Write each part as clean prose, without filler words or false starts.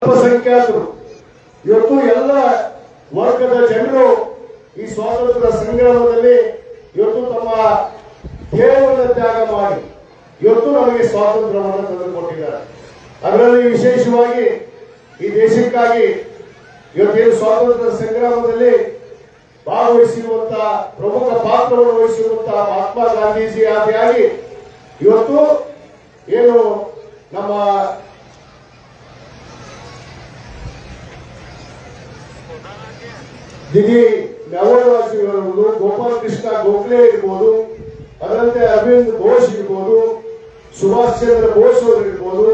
ಅಲ್ಪಸಂಖ್ಯಾತರು ಇವತ್ತು ಎಲ್ಲ ವರ್ಗದ ಜನರು ಈ ಸ್ವಾತಂತ್ರ್ಯ ಸಂಗ್ರಾಮದಲ್ಲಿ ಇವತ್ತು ತಮ್ಮ ದೇಹವನ್ನು ತ್ಯಾಗ ಮಾಡಿ ಇವತ್ತು ನಮಗೆ ಸ್ವಾತಂತ್ರ್ಯವನ್ನು ತಂದುಕೊಟ್ಟಿದ್ದಾರೆ. ಅದರಲ್ಲಿ ವಿಶೇಷವಾಗಿ ಈ ದೇಶಕ್ಕಾಗಿ ಇವತ್ತೇನು ಸ್ವಾತಂತ್ರ್ಯ ಸಂಗ್ರಾಮದಲ್ಲಿ ಭಾಗವಹಿಸಿರುವಂತಹ ಪ್ರಮುಖ ಪಾತ್ರವನ್ನು ವಹಿಸಿರುವಂತಹ ಮಹಾತ್ಮ ಗಾಂಧೀಜಿ ಆದಿಯಾಗಿ ಇವತ್ತು ಏನು ನಮ್ಮ ದಿಗಿ ನವೋವಾಸಿ ಇರ್ಬೋದು, ಗೋಪಾಲ್ ಕೃಷ್ಣ ಗೋಖಲೆ ಇರ್ಬೋದು, ಅದರಂತೆ ಅರವಿಂದ್ ಘೋಷ್ ಇರ್ಬೋದು, ಸುಭಾಷ್ ಚಂದ್ರ ಬೋಸ್ ಅವರು ಇರ್ಬೋದು,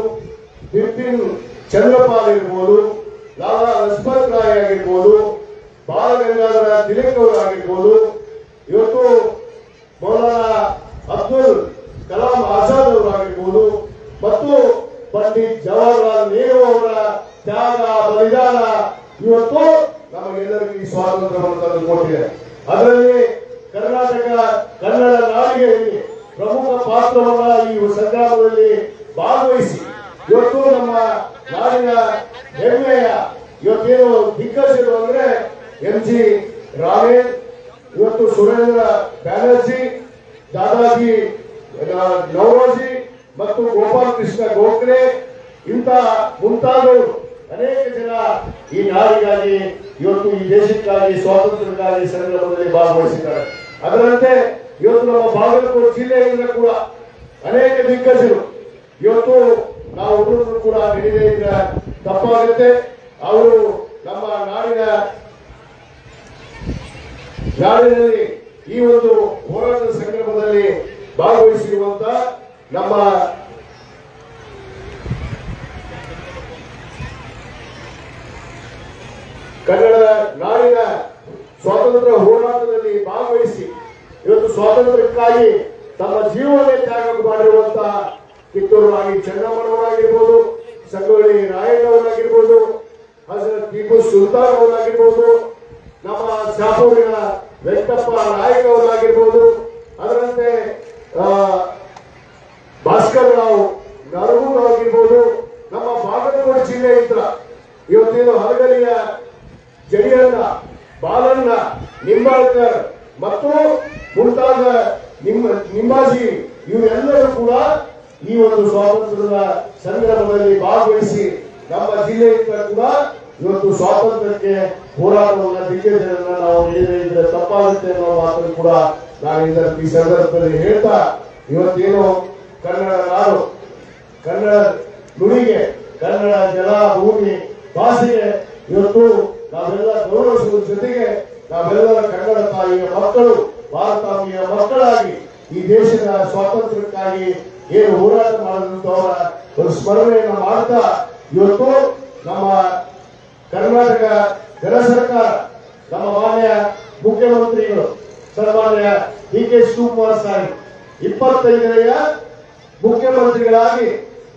ಬಿಪಿನ್ ಚಂದ್ರಪಾಲ್ ಇರ್ಬೋದು, ಲಾಲಾ ಲಜಪತ್ ರಾಯ್ ಆಗಿರ್ಬೋದು, ಬಾಲ ಗಂಗಾಧರ ತಿಲಕ್ ಅವರು ಆಗಿರ್ಬೋದು, ಇವತ್ತು ಮೌಲಾನಾ ಅಬ್ದುಲ್ ಕಲಾಂ ಆಜಾದ್ ಅವರು ಆಗಿರ್ಬೋದು ಮತ್ತು ಪಂಡಿತ್ ಜವಾಹರ್ಲಾಲ್ ನೆಹರು ಅವರ ತ್ಯಾಗ ಬಲಿದಾನ ಇವತ್ತು ನಮಗೆಲ್ಲರಿಗೂ ಈ ಸ್ವಾತಂತ್ರ್ಯವನ್ನು ತಂದುಕೊಟ್ಟಿದೆ. ಅದರಲ್ಲಿ ಕರ್ನಾಟಕ ಕನ್ನಡ ನಾಡಿಗೆಯಲ್ಲಿ ಪ್ರಮುಖ ಪಾತ್ರವನ್ನ ಈ ಸಂಗ್ರಾಮದಲ್ಲಿ ಭಾಗವಹಿಸಿ ಇವತ್ತು ನಮ್ಮ ನಾಡಿನ ಹೆಮ್ಮೆಯ ಇವತ್ತೇನು ದಿಗ್ಗಜರು ಅಂದ್ರೆ ಎಂ.ಜಿ. ರಾವೆ, ಇವತ್ತು ಸುರೇಂದ್ರ ಬ್ಯಾನರ್ಜಿ, ದಾದಾಜಿ ನವರೋಜಿ ಮತ್ತು ಗೋಪಾಲ್ ಕೃಷ್ಣ ಗೋಖಲೆ ಇಂಥ ಮುಂತಾದವರು ಅನೇಕ ಜನ ಈ ನಾಡಿಗಾಗಿ ಇವತ್ತು ಈ ದೇಶಕ್ಕಾಗಿ ಸ್ವಾತಂತ್ರ್ಯಕ್ಕಾಗಿ ಸಂಗ್ರಾಮದಲ್ಲಿ ಭಾಗವಹಿಸಿದ್ದಾರೆ. ಅದರಂತೆ ಇವತ್ತು ನಮ್ಮ ಬಾಗಲಕೋಟೆ ಜಿಲ್ಲೆಯಿಂದ ಕೂಡ ಅನೇಕ ದಿಗ್ಗಜರು ಇವತ್ತು ನಾವು ಒಬ್ಬರು ಕೂಡ ಹಿಡಿದೇ ಇದ್ರೆ ತಪ್ಪಾಗುತ್ತೆ. ಅವರು ನಮ್ಮ ನಾಡಿನಲ್ಲಿ ಈ ಒಂದು ಹೋರಾಟದ ಸಂಗ್ರಾಮದಲ್ಲಿ ಭಾಗವಹಿಸಿರುವಂತ ನಮ್ಮ ಕನ್ನಡ ನಾಡಿನ ಸ್ವಾತಂತ್ರ್ಯ ಹೋರಾಟದಲ್ಲಿ ಭಾಗವಹಿಸಿ ಇವತ್ತು ಸ್ವಾತಂತ್ರ್ಯಕ್ಕಾಗಿ ತಮ್ಮ ಜೀವನ ತ್ಯಾಗ ಮಾಡಿರುವಂತಹ ಕಿತ್ತೂರು ರಾಣಿ ಚೆನ್ನಮ್ಮನವರಾಗಿರ್ಬೋದು, ಸಂಗೊಳ್ಳಿ ರಾಯಣ್ಣವರಾಗಿರ್ಬೋದು, ಹಜರತ್ ಟಿಪ್ಪು ಸುಲ್ತಾನ್ ಅವರಾಗಿರ್ಬೋದು, ನಮ್ಮ ಶಾಪೂರಿನ ವೆಂಕಟಪ್ಪ ನಾಯಕ್ ಅವರಾಗಿರ್ಬೋದು, ಅದರಂತೆ ಭಾಸ್ಕರ್ ರಾವ್ ನರಗೂರ್ ಆಗಿರ್ಬೋದು, ನಮ್ಮ ಬಾಗಲಕೋಟೆ ಜಿಲ್ಲೆಯಿಂದ ಇವತ್ತೇನು ಹಲಗಲಿಯ ಜಡಿಯಣ್ಣ, ಬಾಲಣ್ಣ, ನಿಂಬಾಳ್ಕರ್ ಮತ್ತು ಮುಂತಾದ ನಿಂಬಾಜಿ ಇವರೆಲ್ಲರೂ ಕೂಡ ಈ ಒಂದು ಸ್ವಾತಂತ್ರ್ಯದ ಸಂಗ್ರಾಮದಲ್ಲಿ ಭಾಗವಹಿಸಿ ನಮ್ಮ ಜಿಲ್ಲೆಯಿಂದ ಕೂಡ ಇವತ್ತು ಸ್ವಾತಂತ್ರ್ಯಕ್ಕೆ ಹೋರಾಟವನ್ನು ದಿಗ್ಗಜರನ್ನ ನಾವು ನೀಡಿದ್ರೆ ತಪ್ಪಾಗುತ್ತೆ ಅನ್ನೋ ಮಾತನ್ನು ಕೂಡ ನಾನು ಈ ಸಂದರ್ಭದಲ್ಲಿ ಹೇಳ್ತಾ ಇವತ್ತೇನು ಕನ್ನಡ ನಾಡು, ಕನ್ನಡ ನುಡಿಗೆ, ಕನ್ನಡ ಜಲ ಭೂಮಿ ಭಾಷೆಗೆ ಇವತ್ತು ನಾವೆಲ್ಲ ಗೌರವಿಸುವ ಜೊತೆಗೆ ನಾವೆಲ್ಲರ ಕನ್ನಡ ತಾಯಿಯ ಮಕ್ಕಳು, ಭಾರತಾಂಬೆಯ ಮಕ್ಕಳಾಗಿ ಈ ದೇಶದ ಸ್ವಾತಂತ್ರ್ಯಕ್ಕಾಗಿ ಏನು ಹೋರಾಟ ಮಾಡಿದಂತವರ ಒಂದು ಸ್ಮರಣೆಯನ್ನು ಮಾಡ್ತಾ ಇವತ್ತು ನಮ್ಮ ಕರ್ನಾಟಕ ಜನ ಸರ್ಕಾರ, ನಮ್ಮ ಮಾನ್ಯ ಮುಖ್ಯಮಂತ್ರಿಗಳು ಸನ್ಮಾನ್ಯ ಡಿ.ಕೆ. ಶಿವಕುಮಾರ್ ಸಾಹೇಬ್ 25ನೆಯ ಮುಖ್ಯಮಂತ್ರಿಗಳಾಗಿ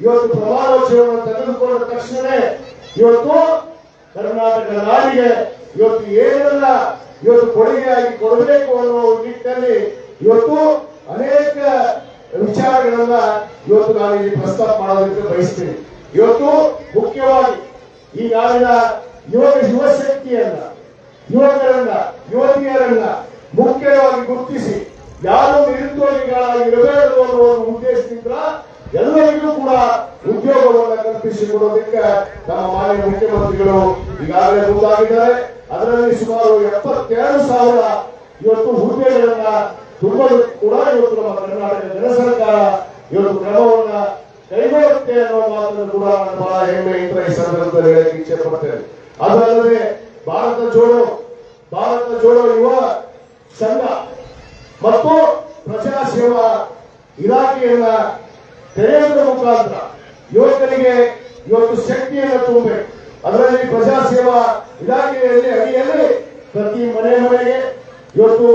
ಇವತ್ತು ಪ್ರಮಾಣವಚನವನ್ನು ತೆಗೆದುಕೊಂಡ ತಕ್ಷಣ ಇವತ್ತು ಕರ್ನಾಟಕ ನಾಡಿಗೆ ಇವತ್ತು ಏನೆಲ್ಲ ಇವತ್ತು ಕೊಡುಗೆಯಾಗಿ ಕೊಡಬೇಕು ಅನ್ನೋ ನಿಟ್ಟಿನಲ್ಲಿ ಇವತ್ತು ಅನೇಕ ವಿಚಾರಗಳನ್ನ ಇವತ್ತು ನಾನು ಇಲ್ಲಿ ಪ್ರಸ್ತಾಪ ಮಾಡೋದಕ್ಕೆ ಬಯಸ್ತೀನಿ. ಇವತ್ತು ಮುಖ್ಯವಾಗಿ ಈ ನಾಡಿನ ಯುವ ಶಕ್ತಿಯನ್ನ, ಯುವಕರನ್ನ, ಯುವತಿಯರನ್ನ ಮುಖ್ಯವಾಗಿ ಗುರುತಿಸಿ ಯಾರು ನಿರುದ್ಯೋಗಿಗಳಾಗಿರಬೇಕು ಅನ್ನೋ ಒಂದು ಉದ್ದೇಶದಿಂದ ಎಲ್ಲರಿಗೂ ಕೂಡ ಉದ್ಯೋಗವನ್ನು ಕಲ್ಪಿಸಿಕೊಡೋದಕ್ಕೆ ನಮ್ಮ ಮಾನ್ಯ ಮುಖ್ಯಮಂತ್ರಿಗಳು ಈಗಾಗಲೇ ಮುಂದಾಗಿದ್ದಾರೆ. ಅದರಲ್ಲಿ ಸುಮಾರು 72,000 ಇವತ್ತು ಹುದ್ದೆಗಳನ್ನ ತುಂಬಲು ಕೂಡ ಇವತ್ತು ನಮ್ಮ ಕರ್ನಾಟಕ ಜನ ಸರ್ಕಾರ ಇವತ್ತು ಕ್ರಮವನ್ನ ಕೈಗೊಳ್ಳುತ್ತೆ ಅನ್ನೋ ಮಾತನ್ನು ಕೂಡ ನಾನು ಬಹಳ ಹೆಮ್ಮೆಯಿಂದ ಈ ಸಂದರ್ಭದಲ್ಲಿ ಹೇಳಕ್ಕೆ ಇಚ್ಛೆ ಪಡ್ತೇನೆ. ಅದಲ್ಲದೆ ಭಾರತ ಜೋಡೋ ಯುವ ಸಂಘ ಮತ್ತು ಪ್ರಜಾ ಸೇವಾ ಇಲಾಖೆಯನ್ನ ತೆರೆಯುವುದರ ಮುಖಾಂತರ ಯುವಕರಿಗೆ ಇವತ್ತು ಶಕ್ತಿಯನ್ನು ತುಂಬಬೇಕು. ಅದರಲ್ಲಿ ಪ್ರಜಾ ಸೇವಾ ಇಲಾಖೆಯಲ್ಲಿ ಅಡಿಯಲ್ಲಿ ಪ್ರತಿ ಮನೆಗೆ ಇವತ್ತು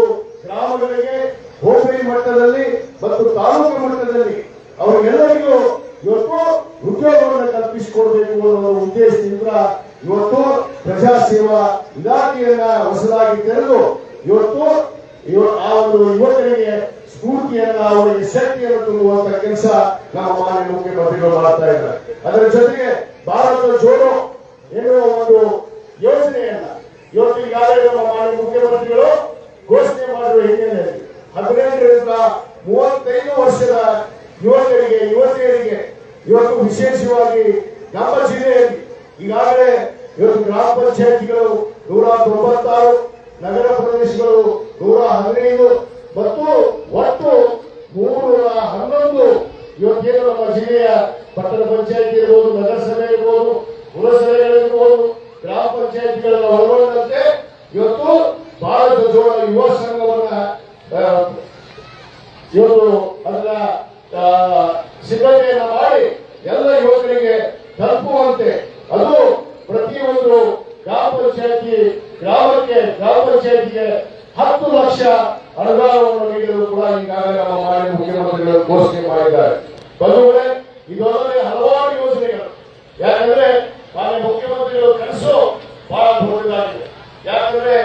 ಗ್ರಾಮಗಳಿಗೆ, ಹೋಬಳಿ ಮಟ್ಟದಲ್ಲಿ ಮತ್ತು ತಾಲೂಕು ಮಟ್ಟದಲ್ಲಿ ಅವರಿಗೆಲ್ಲರಿಗೂ ಇವತ್ತು ಉದ್ಯೋಗವನ್ನು ಕಲ್ಪಿಸಿಕೊಡಬೇಕು ಅನ್ನೋ ಉದ್ದೇಶದಿಂದ ಇವತ್ತು ಪ್ರಜಾ ಸೇವಾ ಇಲಾಖೆಯನ್ನ ಹೊಸದಾಗಿ ತೆರೆದು ಇವತ್ತು ಆ ಒಂದು ಯುವಕರಿಗೆ ಸ್ಫೂರ್ತಿಯನ್ನ, ಅವರಿಗೆ ಶಕ್ತಿಯನ್ನು ತುಂಬುವಂತ ಕೆಲಸ ನಮ್ಮ ಮಾನ್ಯ ಮುಖ್ಯಮಂತ್ರಿಗಳು ಮಾಡ್ತಾ ಇದ್ದಾರೆ. ಅದರ ಜೊತೆಗೆ ಭಾರತ ಜೋಡೋ ಮುಖ್ಯಮಂತ್ರಿಗಳು ಘೋಷಣೆ ಮಾಡುವ ಹಿನ್ನೆಲೆಯಲ್ಲಿ 18ರಿಂದ 35 ವರ್ಷದ ಯುವಕರಿಗೆ ಯುವತಿಯರಿಗೆ ಇವತ್ತು ವಿಶೇಷವಾಗಿ ನಮ್ಮ ಜಿಲ್ಲೆಯಲ್ಲಿ ಈಗಾಗಲೇ ಇವತ್ತು ಗ್ರಾಮ ಪಂಚಾಯತಿಗಳು 196, ನಗರ ಪ್ರದೇಶಗಳು 115 ಮತ್ತು ಒಟ್ಟು 311 ಇವತ್ತೇನು ನಮ್ಮ ಜಿಲ್ಲೆಯ ಪಟ್ಟಣ ಪಂಚಾಯತಿ ಇರ್ಬೋದು, ನಗರಸಭೆ ಇರ್ಬೋದು, ಪುರಸಭೆಗಳಿರ್ಬೋದು, ಗ್ರಾಮ ಪಂಚಾಯತಿಗಳನ್ನ ಒಳಗೊಂಡಂತೆ ಇವತ್ತು ಭಾರತ ಜೋಡ ಯುವ ಸಂಘವನ್ನ ಇವತ್ತು ಅದರ ಸಿದ್ಧತೆಯನ್ನ ಮಾಡಿ ಎಲ್ಲ ಯುವಕರಿಗೆ ತಲುಪುವಂತೆ ಅದು ಪ್ರತಿಯೊಂದು ಗ್ರಾಮ ಪಂಚಾಯತಿಗೆ 10 ಲಕ್ಷ ಅನುದಾನವನ್ನು ನೀಡಲು ಕೂಡ ಈಗಾಗಲೇ ನಮ್ಮ ಮಾನ್ಯ ಮುಖ್ಯಮಂತ್ರಿಗಳು ಘೋಷಣೆ ಮಾಡಿದ್ದಾರೆ. ಬಂಧುಗಳೇ, ಇದೊಂದೇ ಹಲವಾರು ಯೋಜನೆಗಳು. ಯಾಕಂದ್ರೆ ಮಾನ್ಯ ಮುಖ್ಯಮಂತ್ರಿಗಳು ಕನಸು ಬಹಳ ದೊಡ್ಡದಾಗಿದೆ. ಯಾಕಂದ್ರೆ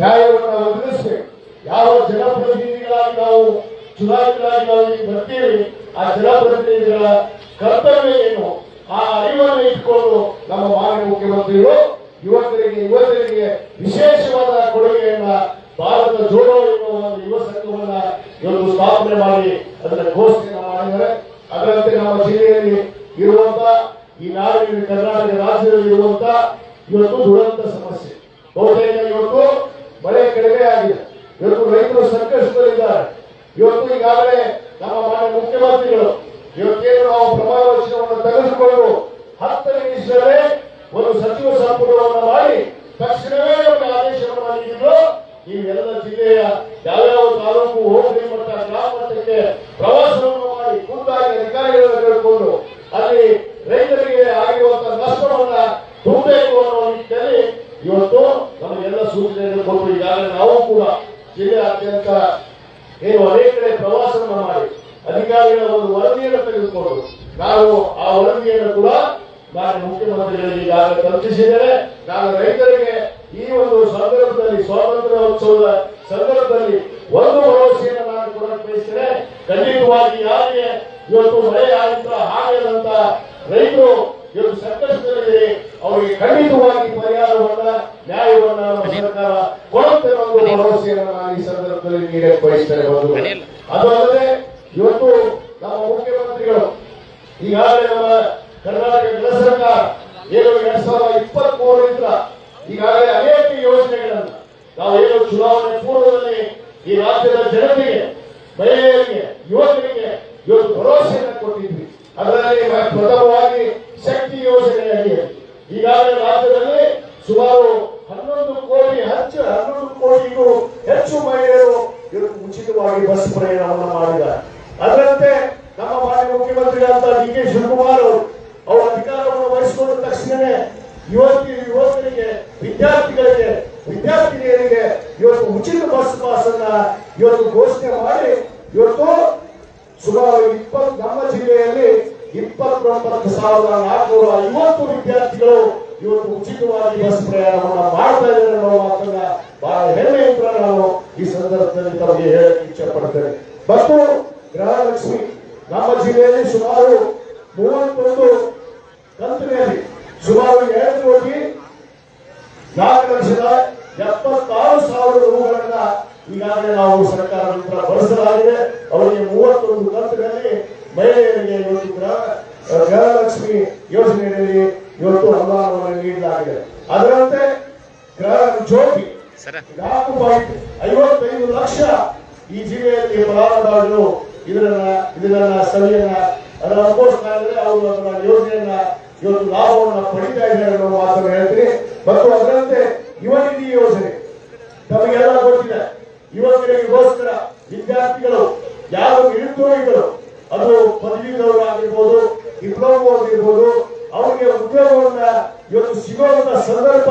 ನ್ಯಾಯವನ್ನು ಒದಗಿಸಬೇಕು. ಯಾವ ಜನಪ್ರತಿನಿಧಿಗಳಾಗಿ ನಾವು ಚುನಾಯಿತರಾಗಿ ನಾವು ಈಗ ಬರ್ತೀವಿ, ಆ ಜನಪ್ರತಿನಿಧಿಗಳ ಕರ್ತವ್ಯ ಏನು, ಆ ಅರಿವನ್ನು ಇಟ್ಕೊಂಡು ನಮ್ಮ ಮಾನ್ಯ ಮುಖ್ಯಮಂತ್ರಿಗಳು ಯುವಕರಿಗೆ ವಿಶೇಷವಾದ ಕೊಡುಗೆಯನ್ನ ಭಾರತ ಜೋಡೋ ಎನ್ನುವ ಒಂದು ಯುವ ಸಂಘವನ್ನ ಇವತ್ತು ಸ್ಥಾಪನೆ ಮಾಡಿ ಅದರ ಘೋಷಣೆ ಮಾಡಿದ್ದಾರೆ. ಅದರಂತೆ ನಮ್ಮ ಜಿಲ್ಲೆಯಲ್ಲಿ ಇರುವಂತ ಈ ನಾಡಿನ ಕರ್ನಾಟಕ ರಾಜ್ಯದಲ್ಲಿ ಇರುವಂತ ಇವತ್ತು ದುರಂತ ಸಮಸ್ಯೆ ಬಹುತೇಕ ಇವತ್ತು ಮಳೆ ಕಡಿಮೆ ಆಗಿದೆ. ಇವತ್ತು ರೈತರು ಸಂಕಷ್ಟದಲ್ಲಿದ್ದಾರೆ. ಇವತ್ತು ಈಗಾಗಲೇ ನಮ್ಮ ಮಾನ್ಯ ಮುಖ್ಯಮಂತ್ರಿಗಳು ಇವತ್ತೇನು ನಾವು ಪ್ರಮಾಣ ವಚನವನ್ನು ತೆಗೆದುಕೊಂಡು 10 ನಿಮಿಷದಲ್ಲೇ ಒಂದು ಸಚಿವ ಸಂಪುಟವನ್ನು ಮಾಡಿ ತಕ್ಷಣವೇ ಒಂದು ಆದೇಶವನ್ನು ನೀಡಿದ್ರು. ನೀವೆಲ್ಲ ಜಿಲ್ಲೆಯ ಯಾವ್ಯಾವ ತಾಲೂಕು, ಹೋಬಳಿ ಮಟ್ಟ, ಗ್ರಾಮ ಮಟ್ಟಕ್ಕೆ ಪ್ರವಾಸವನ್ನು ಮಾಡಿ ಖುದ್ದಾಗಿ ಅಧಿಕಾರಿಗಳನ್ನು ಕರೆದುಕೊಂಡು ಅಲ್ಲಿ ರೈತರಿಗೆ ಆಗಿರುವಂತಹ ನಷ್ಟವನ್ನ ತುಂಬಬೇಕು ಅನ್ನುವ ನಿಟ್ಟಿನಲ್ಲಿ ಇವತ್ತು ನಮಗೆಲ್ಲ ಸೂಚನೆಯನ್ನು ಕೊಟ್ಟು ಈಗಾಗಲೇ ನಾವು ಕೂಡ ಜಿಲ್ಲೆಯಾದ್ಯಂತ ಏನು ಅನೇಕ ಕಡೆ ಪ್ರವಾಸವನ್ನು ಮಾಡಿ ಅಧಿಕಾರಿಗಳ ಒಂದು ವರದಿಯನ್ನು ತೆಗೆದುಕೊಂಡು ನಾವು ಆ ವರದಿಯನ್ನು ಕೂಡ ನಾನು ಮುಖ್ಯಮಂತ್ರಿಗಳಿಗೆ ಈಗಾಗಲೇ ತಲುಪಿಸಿದ್ದೇನೆ. ನಾನು ರೈತರಿಗೆ ಈ ಒಂದು ಸಂದರ್ಭದಲ್ಲಿ ಸ್ವಾತಂತ್ರ್ಯೋತ್ಸವದ ಸಂದರ್ಭದಲ್ಲಿ ಒಂದು ಭರವಸೆಯನ್ನು ನಾನು ಕೊಡಕ್ಕೆ ಬಯಸ್ತೇನೆ. ಖಂಡಿತವಾಗಿ ಯಾರಿಗೆ ಇವತ್ತು ಮಳೆ ಆಗಿದ್ದ ಹಾಗೆದಂತ ರೈತರು ಇವತ್ತು ಸಂಕಷ್ಟದಲ್ಲಿ ಅವರಿಗೆ ಖಂಡಿತವಾಗಿ ಪರಿಹಾರವನ್ನ ನ್ಯಾಯವನ್ನ ಸರ್ಕಾರ ಕೊಡುತ್ತೆ ಅನ್ನೋ ಭರವಸೆಯನ್ನು ನಾನು ಈ ಸಂದರ್ಭದಲ್ಲಿ ನೀಡಕ್ಕೆ ಬಯಸ್ತೇನೆ. ಅದಲ್ಲದೆ ಇವತ್ತು ನಮ್ಮ ಮುಖ್ಯಮಂತ್ರಿಗಳು ಈಗಾಗಲೇ ನಮ್ಮ ಕರ್ನಾಟಕ ಗಣ ಸರ್ಕಾರ ಏನು 2023ರಿಂದ ಈಗಾಗಲೇ ಅನೇಕ ಯೋಜನೆಗಳನ್ನು ನಾವು ಏನು ಚುನಾವಣೆ ಪೂರ್ವದಲ್ಲಿ ಈ ರಾಜ್ಯದ ಜನತೆಗೆ, ಮಹಿಳೆಯರಿಗೆ, ಯುವಕರಿಗೆ ಇವತ್ತು ಭರವಸೆಯನ್ನು ಕೊಟ್ಟಿದ್ವಿ. ಅದರಲ್ಲಿ ಪ್ರಥಮವಾಗಿ ಶಕ್ತಿ ಯೋಜನೆ ಅಡಿಯಲ್ಲಿ ಈಗಾಗಲೇ ರಾಜ್ಯದಲ್ಲಿ ಸುಮಾರು 11 ಕೋಟಿಗೂ ಹೆಚ್ಚು ಮಹಿಳೆಯರು ಇವತ್ತು ಉಚಿತವಾಗಿ ಬಸ್ ಪ್ರಯಾಣವನ್ನು ಮಾಡಿದ್ದಾರೆ. ಅದರಂತೆ ನಮ್ಮ ಮಾನ್ಯ ಮುಖ್ಯಮಂತ್ರಿಗಳಂತ ಡಿ ಕೆ ಶಿವಕುಮಾರ್ ಅವರು ಅಧಿಕಾರವನ್ನು ವಹಿಸಿಕೊಂಡ ತಕ್ಷಣವೇ ಯುವಕರಿಗೆ, ವಿದ್ಯಾರ್ಥಿನಿಯರಿಗೆ ಇವತ್ತು ಉಚಿತ ಬಸ್ ಪಾಸ್ ಅನ್ನ ಇವತ್ತು ಘೋಷಣೆ ಮಾಡಿ ಇವತ್ತು ಸುಮಾರು ನಮ್ಮ ಜಿಲ್ಲೆಯಲ್ಲಿ 29,450 ವಿದ್ಯಾರ್ಥಿಗಳು ಇವತ್ತು ಉಚಿತವಾಗಿ ಬಸ್ ಪ್ರಯಾಣವನ್ನು ಮಾಡ್ತಾ ಇದ್ದಾರೆ ಅನ್ನೋ ಮಾತನ್ನ ಬಹಳ ಹೆಮ್ಮೆಯಿಂದ ನಾನು ಈ ಸಂದರ್ಭದಲ್ಲಿ ತಮಗೆ ಹೇಳಕ್ಕೆ ಇಚ್ಛೆ ಪಡ್ತೇನೆ. ಮತ್ತು ಗೃಹಲಕ್ಷ್ಮಿ ನಮ್ಮ ಜಿಲ್ಲೆಯಲ್ಲಿ ಸುಮಾರು 31 ಕಂತಿನಲ್ಲಿ ಸುಮಾರು 2,04,76,000 ರೂಗಳನ್ನ ಈಗಾಗಲೇ ನಾವು ಸರ್ಕಾರದಿಂದ ಬಳಸಲಾಗಿದೆ. ಅವರಿಗೆ 31 ಕಂತಿನಲ್ಲಿ ಮಹಿಳೆಯರಿಗೆ ಇವತ್ತು ಗೃಹಲಕ್ಷ್ಮಿ ಯೋಜನೆಯಲ್ಲಿ ಇವತ್ತು ಅನುದಾನವನ್ನು ನೀಡಲಾಗಿದೆ. ಅದರಂತೆ ಗೃಹ ಜ್ಯೋತಿ 4.55 ಲಕ್ಷ ಈ ಜಿಲ್ಲೆಯಲ್ಲಿ ಫಲಾನುಭವಿಗಳು ಇದನ್ನ ಸರಿಯನ್ನ ಅದರ ಅನುಭವಿಸ್ತಾ ಇದ್ರೆ ಅವರು ಅದರ ಯೋಜನೆಯನ್ನ ಇವತ್ತು ಲಾಭವನ್ನು ಪಡಿತಾ ಇದ್ದಾರೆ ಅನ್ನೋ ಮಾತನ್ನು ಹೇಳ್ತೀನಿ. ಮತ್ತು ಅದರಂತೆ ಯುವ ನಿಧಿ ಯೋಜನೆ ತಮಗೆಲ್ಲ ಗೊತ್ತಿದೆ. ಯುವಕರಿಗೋಸ್ಕರ ವಿದ್ಯಾರ್ಥಿಗಳು, ಯಾವ ನಿರುದ್ಯೋಗಿಗಳು, ಅದು ಪದವೀಧರರು ಆಗಿರ್ಬೋದು, ಡಿಪ್ಲೊಮಾ ಆಗಿರ್ಬೋದು, ಅವರಿಗೆ ಉದ್ಯೋಗವನ್ನ ಇವತ್ತು ಸಿಗುವಂತ ಸಂದರ್ಭ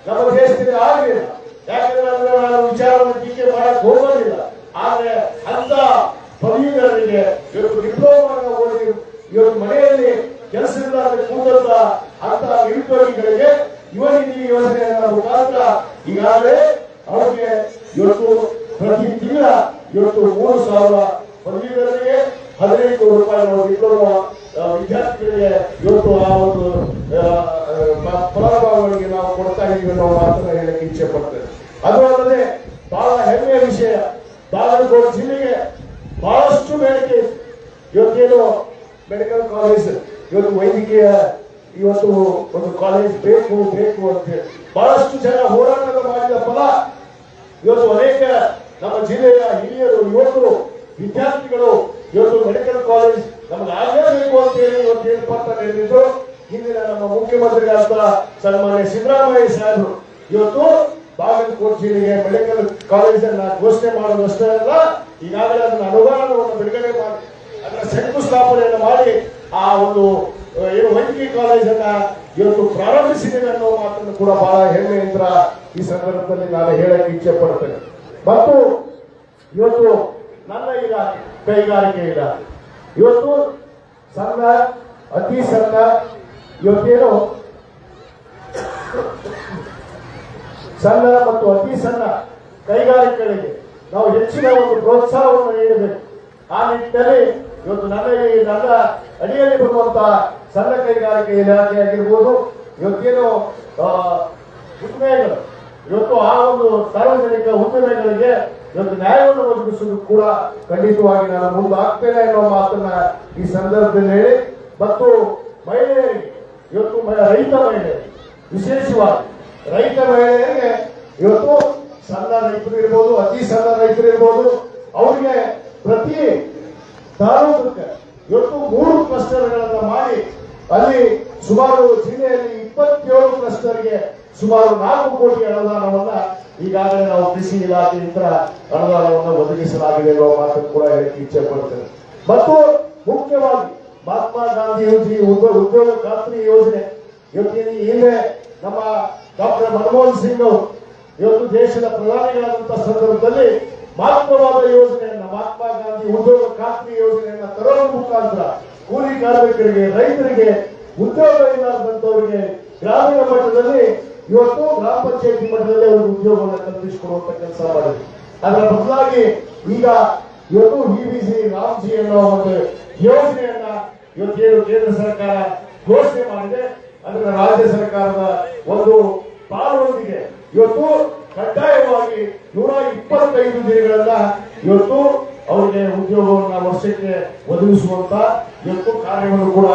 ನಮ್ಮ ದೇಶದಲ್ಲಿ ಆಗಲಿಲ್ಲ. ಯಾಕಂದ್ರೆ ನಾನು ವಿಚಾರವನ್ನು ಟೀಕೆ ಮಾಡಕ್ ಹೋಗೋದಿಲ್ಲ. ಆದ್ರೆ ಅಂತ ಪದವೀಧರರಿಗೆ ಇವತ್ತು ಡಿಪ್ಲೊಮಾ ಓದಿ ಇವತ್ತು ಮನೆಯಲ್ಲಿ ಕೆಲಸದಿಂದ ಕೂತಂತ ಅಂತ ನಿರುದ್ಯೋಗಿಗಳಿಗೆ ಯುವ ನಿಧಿ ಯೋಜನೆಯ ಮುಖಾಂತರ ಈಗಾಗಲೇ ಅವರಿಗೆ ಇವತ್ತು ಪ್ರತಿ ತಿಂಗಳ ಇವತ್ತು 3,000 ಪದವೀಧರರಿಗೆ 15 ರೂಪಾಯಿ ಡಿಪ್ಲೊಮಾ ವಿದ್ಯಾರ್ಥಿಗಳಿಗೆ ಇವತ್ತು ಆ ಒಂದು ಫಲಾನುಭವಿಗಳಿಗೆ ನಾವು ಕೊಡ್ತಾ ಇದ್ದೀವಿ ಅನ್ನೋ ಮಾತನ್ನ ಹೇಳಕ್ಕೆ ಇಚ್ಛೆ ಪಡ್ತೇವೆ. ಅದು ಅಲ್ಲದೆ ಬಹಳ ಹೆಮ್ಮೆಯ ವಿಷಯ, ಬಾಗಲಕೋಟೆ ಜಿಲ್ಲೆಗೆ ಬಹಳಷ್ಟು ಬೇಡಿಕೆ ಇದೆ. ಇವತ್ತೇನು ಮೆಡಿಕಲ್ ಕಾಲೇಜ್, ಇವತ್ತು ವೈದ್ಯಕೀಯ ಇವತ್ತು ಒಂದು ಕಾಲೇಜ್ ಬೇಕು ಬೇಕು ಅಂತ ಹೇಳಿ ಬಹಳಷ್ಟು ಜನ ಹೋರಾಟದ ಮಾಡಿದ ಫಲ ಇವತ್ತು ಅನೇಕ ನಮ್ಮ ಜಿಲ್ಲೆಯ ಹಿರಿಯರು, ಯುವಕರು, ವಿದ್ಯಾರ್ಥಿಗಳು ಇವತ್ತು ಮೆಡಿಕಲ್ ಕಾಲೇಜ್ ನಮಗೆ ಆಗಲೇಬೇಕು ಅಂತ ಹೇಳಿ ಇವತ್ತು ಏನು ಪತ್ರ ನೀಡಿದ್ರು. ಹಿಂದಿನ ನಮ್ಮ ಮುಖ್ಯಮಂತ್ರಿಗಳಾದ ಸನ್ಮಾನ್ಯ ಸಿದ್ದರಾಮಯ್ಯ ಸಾಹೇಬರು ಇವತ್ತು ಬಾಗಲಕೋಟೆ ಜಿಲ್ಲೆಗೆ ಮೆಡಿಕಲ್ ಕಾಲೇಜ್ ಅನ್ನ ಘೋಷಣೆ ಮಾಡೋದಷ್ಟೇ ಅಲ್ಲ, ಈಗಾಗಲೇ ಅದನ್ನ ಅನುದಾನವನ್ನು ಬಿಡುಗಡೆ ಮಾಡಿ ಅದರ ಶಂಕುಸ್ಥಾಪನೆಯನ್ನು ಮಾಡಿ ಆ ಒಂದು ಏನು ವೈದ್ಯಕೀಯ ಕಾಲೇಜನ್ನ ಇವತ್ತು ಪ್ರಾರಂಭಿಸಿದ್ದೇವೆ ಅನ್ನೋ ಮಾತನ್ನು ಕೂಡ ಬಹಳ ಹೆಮ್ಮೆಯಿಂದ ಈ ಸಂದರ್ಭದಲ್ಲಿ ನಾನು ಹೇಳಕ್ಕೆ ಇಚ್ಛೆ ಪಡ್ತೇನೆ. ಮತ್ತು ಇವತ್ತು ನನ್ನ ಇಲಾಖೆ ಕೈಗಾರಿಕೆ ಇಲಾಖೆ ಇವತ್ತು ಸಣ್ಣ, ಅತಿ ಸಣ್ಣ, ಇವತ್ತೇನು ಸಣ್ಣ ಮತ್ತು ಅತಿ ಸಣ್ಣ ಕೈಗಾರಿಕೆಗಳಿಗೆ ನಾವು ಹೆಚ್ಚಿನ ಒಂದು ಪ್ರೋತ್ಸಾಹವನ್ನು ನೀಡಬೇಕು. ಆ ನಿಟ್ಟಿನಲ್ಲಿ ಇವತ್ತು ನನ್ನ ಅಡಿಯಲ್ಲಿ ಬರುವಂತಹ ಸಣ್ಣ ಕೈಗಾರಿಕೆ ಇಲಾಖೆ ಆಗಿರ್ಬೋದು, ಇವತ್ತೇನು ಉದ್ದಿಮೆಗಳು, ಇವತ್ತು ಆ ಒಂದು ಸಾರ್ವಜನಿಕ ಉದ್ದಿಮೆಗಳಿಗೆ ಇವತ್ತು ನ್ಯಾಯವನ್ನು ಒದಗಿಸುವುದು ಕೂಡ ಖಂಡಿತವಾಗಿ ನಾನು ಮುಂದಾಗ್ತೇನೆ ಅನ್ನೋ ಮಾತನ್ನ ಈ ಸಂದರ್ಭದಲ್ಲಿ ಹೇಳಿ, ಮತ್ತು ಮಹಿಳೆಯರಿಗೆ ಇವತ್ತು ರೈತ ಮಹಿಳೆಯರಿಗೆ ವಿಶೇಷವಾಗಿ ರೈತ ಮಹಿಳೆಯರಿಗೆ ಇವತ್ತು ಸಣ್ಣ ರೈತರು ಇರ್ಬೋದು, ಅತಿ ಸಣ್ಣ ರೈತರು ಇರ್ಬೋದು, ಅವರಿಗೆ ಪ್ರತಿ ತಾಲೂಕಕ್ಕೆ ಇವತ್ತು 3 ಕ್ಲಸ್ಟರ್ಗಳನ್ನ ಮಾಡಿ ಅಲ್ಲಿ ಸುಮಾರು ಜಿಲ್ಲೆಯಲ್ಲಿ 27 ಕ್ಲಸ್ಟರ್ಗೆ ಸುಮಾರು 4 ಕೋಟಿ ಅನುದಾನವನ್ನ ಈಗಾಗಲೇ ನಾವು ಕೃಷಿ ಇಲಾಖೆಯಿಂದ ಅನುದಾನವನ್ನು ಒದಗಿಸಲಾಗಿದೆ ಎನ್ನುವ ಮಾತನ್ನು ಕೂಡ ಹೇಳಕ್ಕೆ ಇಚ್ಛೆ ಪಡ್ತೇನೆ. ಮತ್ತು ಮುಖ್ಯವಾಗಿ ಮಹಾತ್ಮ ಗಾಂಧಿ ಉದ್ಯೋಗ ಖಾತ್ರಿ ಯೋಜನೆ ಇವತ್ತಿನ ಹಿಂದೆ ನಮ್ಮ ಡಾಕ್ಟರ್ ಮನಮೋಹನ್ ಸಿಂಗ್ ಅವರು ಇವತ್ತು ದೇಶದ ಪ್ರಧಾನಿಗಳಾದಂತಹ ಸಂದರ್ಭದಲ್ಲಿ ಮಹತ್ವವಾದ ಯೋಜನೆಯನ್ನ ಮಹಾತ್ಮ ಗಾಂಧಿ ಉದ್ಯೋಗ ಖಾತ್ರಿ ಯೋಜನೆಯನ್ನ ತರುವ ಮುಖಾಂತರ ಕೂಲಿ ಕಾರ್ಮಿಕರಿಗೆ, ರೈತರಿಗೆ, ಉದ್ಯೋಗ ಇಲ್ಲದಂತವರಿಗೆ ಗ್ರಾಮೀಣ ಮಟ್ಟದಲ್ಲಿ ಇವತ್ತು ಗ್ರಾಮ ಪಂಚಾಯತಿ ಮಟ್ಟದಲ್ಲಿ ಅವರಿಗೆ ಉದ್ಯೋಗವನ್ನು ಕಲ್ಪಿಸಿಕೊಡುವಂತ ಕೆಲಸ ಮಾಡಿದೆ. ಅದರ ಬದಲಾಗಿ ಈಗ ಇವತ್ತು ವಿಬಿಸಿ ರಾಮ್ಜಿ ಅನ್ನೋ ಒಂದು ಯೋಜನೆಯನ್ನ ಇವತ್ತೇನು ಕೇಂದ್ರ ಸರ್ಕಾರ ಘೋಷಣೆ ಮಾಡಿದೆ, ಅದರ ರಾಜ್ಯ ಸರ್ಕಾರದ ಒಂದು ಪಾಲುವೊಂದಿಗೆ ಇವತ್ತು ಕಡ್ಡಾಯವಾಗಿ 125 ದಿನಗಳನ್ನ ಇವತ್ತು ಅವರಿಗೆ ಉದ್ಯೋಗವನ್ನ ವರ್ಷಕ್ಕೆ ಒದಗಿಸುವಂತ ಇವತ್ತು ಕಾರ್ಯವನ್ನು ಕೂಡ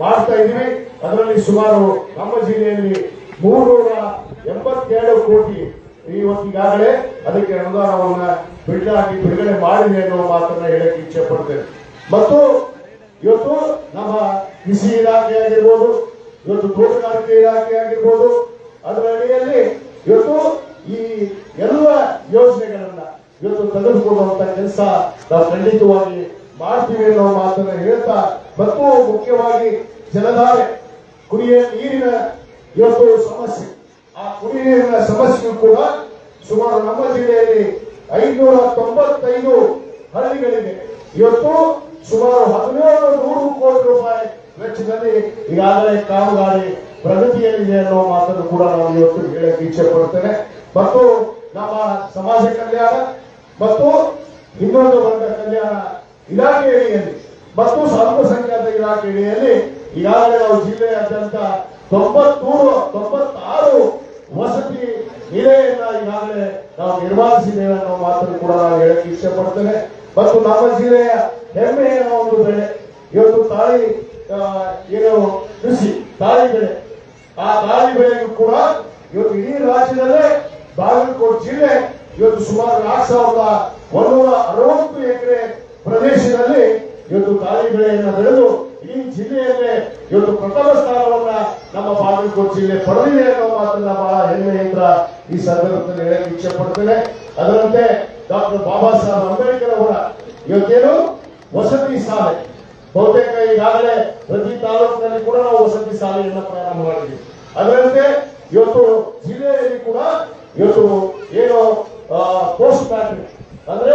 ಮಾಡ್ತಾ ಇದ್ದೀವಿ. ಅದರಲ್ಲಿ ಸುಮಾರು ನಮ್ಮ ಜಿಲ್ಲೆಯಲ್ಲಿ 382 ಕೋಟಿ ಇವತ್ತಿಗಾಗಲೇ ಅದಕ್ಕೆ ಅನುದಾನವನ್ನ ಬಿಡುಗಡೆ ಮಾಡಿದೆ ಅನ್ನೋ ಮಾತನ್ನ ಹೇಳಕ್ಕೆ ಇಚ್ಛೆ ಪಡ್ತೇನೆ. ಮತ್ತು ಇವತ್ತು ನಮ್ಮ ಕೃಷಿ ಇಲಾಖೆ ಆಗಿರ್ಬೋದು, ಇವತ್ತು ತೋಟಗಾರಿಕೆ ಇಲಾಖೆ ಆಗಿರ್ಬೋದು, ಅದರ ಅಡಿಯಲ್ಲಿ ಇವತ್ತು ಈ ಎಲ್ಲ ಯೋಜನೆಗಳನ್ನ ಇವತ್ತು ತೆಗೆದುಕೊಳ್ಳುವಂತ ಕೆಲಸ ನಾವು ಖಂಡಿತವಾಗಿ ಮಾಡ್ತೀವಿ ಅನ್ನೋ ಮಾತನ್ನ ಹೇಳ್ತಾ, ಮತ್ತು ಮುಖ್ಯವಾಗಿ ಜಲಧಾರೆ ಕುಡಿಯ ನೀರಿನ ಇವತ್ತು ಸಮಸ್ಯೆ, ಆ ಕುಡಿಯ ನೀರಿನ ಸಮಸ್ಯೆ ಕೂಡ ಸುಮಾರು ನಮ್ಮ ಜಿಲ್ಲೆಯಲ್ಲಿ 595 ಹಳ್ಳಿಗಳಿವೆ. ಇವತ್ತು ಸುಮಾರು 1700 ಕೋಟಿ ರೂಪಾಯಿ ವೆಚ್ಚದಲ್ಲಿ ಈಗಾಗಲೇ ಕಾಮಗಾರಿ ಪ್ರಗತಿಯಲ್ಲಿದೆ ಅನ್ನೋ ಮಾತನ್ನು ಕೂಡ ನಾವು ಇವತ್ತು ಹೇಳಕ್ಕೆ ಇಚ್ಛೆ ಪಡ್ತೇನೆ. ಮತ್ತು ನಮ್ಮ ಸಮಾಜ ಕಲ್ಯಾಣ ಮತ್ತು ಇನ್ನೊಂದು ವರ್ಗ ಕಲ್ಯಾಣ ಇಲಾಖೆ ಅಡಿಯಲ್ಲಿ ಮತ್ತು ಅಲ್ಪಸಂಖ್ಯಾತ ಇಲಾಖೆ ಅಡಿಯಲ್ಲಿ ಈಗಾಗಲೇ ನಾವು ಜಿಲ್ಲೆಯಾದ್ಯಂತ 96 ವಸತಿ ನಿಲಯನ್ನ ಈಗಾಗಲೇ ನಾವು ನಿರ್ವಹಿಸಿದ್ದೇವೆ ಅನ್ನೋ ಮಾತನ್ನು ಕೂಡ ನಾವು ಹೇಳಕ್ಕೆ ಇಚ್ಛೆ ಪಡ್ತೇನೆ. ಮತ್ತು ನಮ್ಮ ಜಿಲ್ಲೆಯ ಹೆಮ್ಮೆಯ ಒಂದು ಬೆಳೆ ಇವತ್ತು ತಾಳಿ ಏನು ಕೃಷಿ ತಾಳಿ ಬೆಳೆ, ಆ ತಾಳಿ ಬೆಳೆಗೂ ಕೂಡ ಇವತ್ತು ಇಡೀ ರಾಜ್ಯದಲ್ಲೇ ಬಾಗಲಕೋಟೆ ಜಿಲ್ಲೆ ಇವತ್ತು ಸುಮಾರು 4160 ಎಕರೆ ಪ್ರದೇಶದಲ್ಲಿ ಇವತ್ತು ತಾಳಿ ಬೆಳೆಯನ್ನು ಬೆಳೆದು ಈ ಜಿಲ್ಲೆಯಲ್ಲೇ ಇವತ್ತು ಪ್ರಥಮ ಸ್ಥಾನವನ್ನ ನಮ್ಮ ಬಾಗಲಕೋಟೆ ಜಿಲ್ಲೆ ಪಡೆದಿದೆ ಅನ್ನೋ ಮಾತನ್ನ ಬಹಳ ಹೆಮ್ಮೆಯಿಂದ ಈ ಸಂದರ್ಭದಲ್ಲಿ ಹೇಳಕ್ಕೆ ಇಚ್ಛೆ ಪಡ್ತೇನೆ. ಅದರಂತೆ ಡಾಕ್ಟರ್ ಬಾಬಾ ಸಾಹೇಬ್ ಅಂಬೇಡ್ಕರ್ ಅವರ ಇವತ್ತೇನು ವಸತಿ ಶಾಲೆ ಬಹುತೇಕ ಈಗಾಗಲೇ ಪ್ರತಿ ತಾಲೂಕಿನಲ್ಲಿ ಕೂಡ ನಾವು ವಸತಿ ಶಾಲೆಯನ್ನ ಪ್ರಾರಂಭ ಮಾಡಿದ್ದೀವಿ. ಅದರಂತೆ ಇವತ್ತು ಜಿಲ್ಲೆಯಲ್ಲಿ ಕೂಡ ಇವತ್ತು ಏನು ಪೋಸ್ಟ್ ಮ್ಯಾಟ್ರಿಕ್ ಅಂದ್ರೆ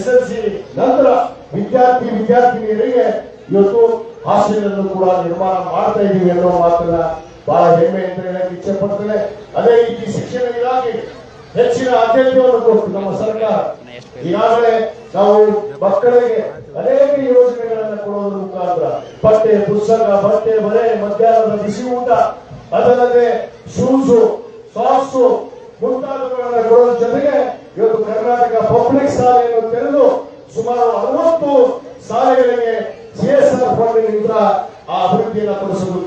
SLC ನಂತರ ವಿದ್ಯಾರ್ಥಿನಿಯರಿಗೆ ಇವತ್ತು ಹಾಸ್ಟೆಲ್ ಅನ್ನು ಕೂಡ ನಿರ್ಮಾಣ ಮಾಡ್ತಾ ಇದ್ದೀವಿ ಅನ್ನೋ ಮಾತನ್ನ ಬಹಳ ಹೆಮ್ಮೆ ಅಂತ ಹೇಳಕ್ಕೆ ಇಚ್ಛೆ ಪಡ್ತೇನೆ. ಅದೇ ರೀತಿ ಶಿಕ್ಷಣ ಇಲಾಖೆಗೆ ಹೆಚ್ಚಿನ ಆದ್ಯತೆಯನ್ನು ಕೊಟ್ಟು ನಮ್ಮ ಸರ್ಕಾರ ಈಗಾಗಲೇ ನಾವು ಮಕ್ಕಳಿಗೆ ಅನೇಕ ಯೋಜನೆಗಳನ್ನು ಕೊಡುವುದರ ಮುಖಾಂತರ ಪಠ್ಯ ಪುಸ್ತಕ, ಬಟ್ಟೆ, ಬರೆ, ಮಧ್ಯಾಹ್ನದ ಬಿಸಿ ಊಟ, ಅದಲ್ಲದೆ ಶೂಸು, ಸಾಕ್ಸು, ಮುಂತಾದವುಗಳನ್ನು ಕೊಡೋದ್ರ ಜೊತೆಗೆ ಇವತ್ತು ಕರ್ನಾಟಕ ಪಬ್ಲಿಕ್ ಶಾಲೆಯನ್ನು ತೆರೆದು ಸುಮಾರು 60 ಶಾಲೆಗಳಿಗೆ CSR ಫಂಡ್ನಿಂದ ಆ ಅಭಿವೃದ್ಧಿಯನ್ನು ಪಡಿಸಲು